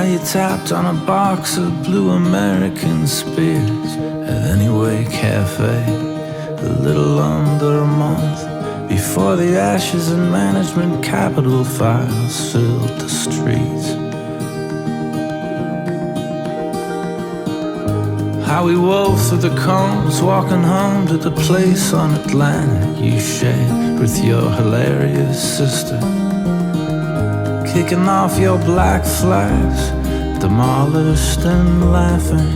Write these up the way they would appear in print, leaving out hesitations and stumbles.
How you tapped on a box of blue American spears at Anyway Cafe a little under a month before the ashes and management capital files filled the streets. How we wove through the cones, walking home to the place on Atlantic you shared with your hilarious sister, kicking off your black flags, demolished and laughing.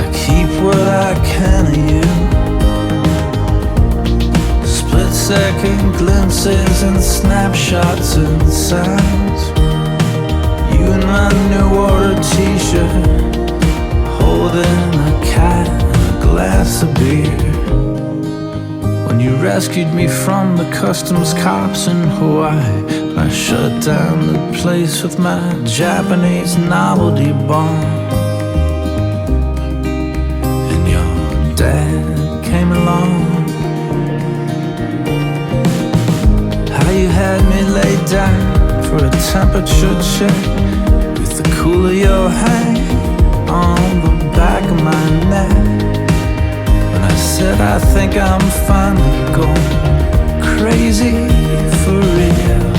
I keep what I can of you, split-second glimpses and snapshots and sounds. You in my New Order t-shirt, holding a cat and a glass of beer. When you rescued me from the customs cops in Hawaii, and I shut down the place with my Japanese novelty bomb. And your dad came along. How you had me laid down for a temperature check with the cool of your hand on the back of my neck. When I said I think I'm finally going crazy for real.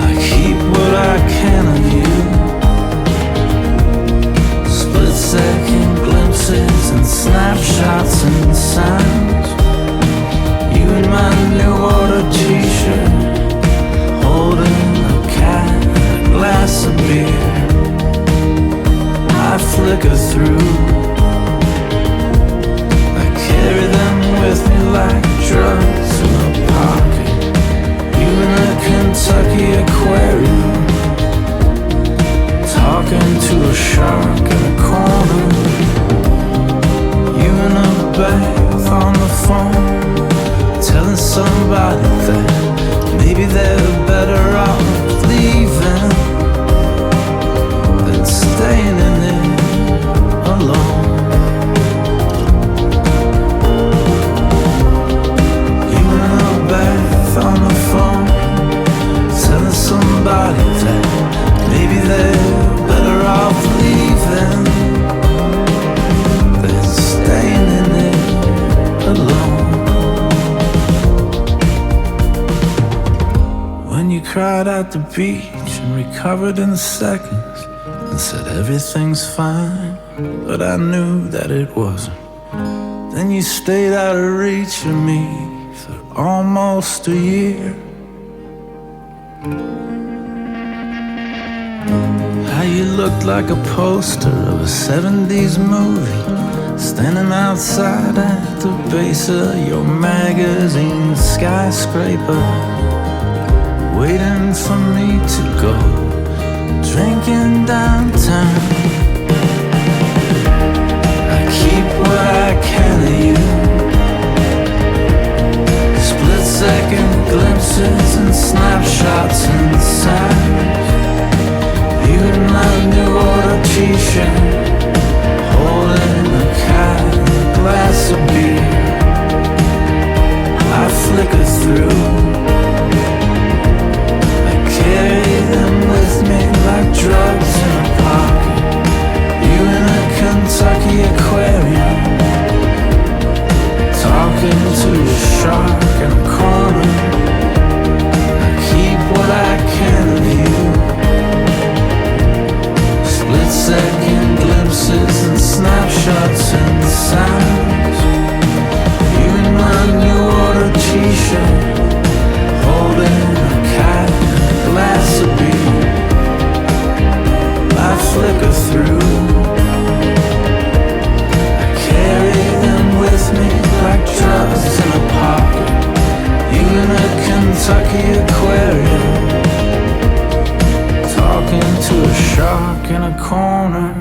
I keep what I can of you, split-second glimpses and snapshots and sounds. You in my New Order t-shirt, holding a cat and a glass of beer. I flicker through, I carry them with me like drugs in a pocket. You in a Kentucky aquarium, talking to a shark in a corner. You in a bath on the phone, telling somebody that maybe they're better off leaving than staying in it alone. You in a bath on the phone, telling somebody that maybe they're better off leaving than staying in it alone. When you cried at the beach and recovered in seconds and said everything's fine, but I knew that it wasn't. Then you stayed out of reach of me for almost a year. How you looked like a poster of a 70s movie, standing outside at the base of your magazine skyscraper, waiting for me to go drinking downtown. I keep what I can of you, split-second glimpses and snapshots and sounds. You in my New Order t-shirt, holding a cat and a glass of beer. I flicker through, carry them with me like drugs in a pocket. You in a Kentucky aquarium, talking to a shark in a corner. I keep what I can of you, split-second glimpses and snapshots and sounds. You in my New Order t-shirt, holding a cat, glass of beer. I flicker through, I carry them with me like drugs in a pocket. You in a Kentucky aquarium, talking to a shark in a corner.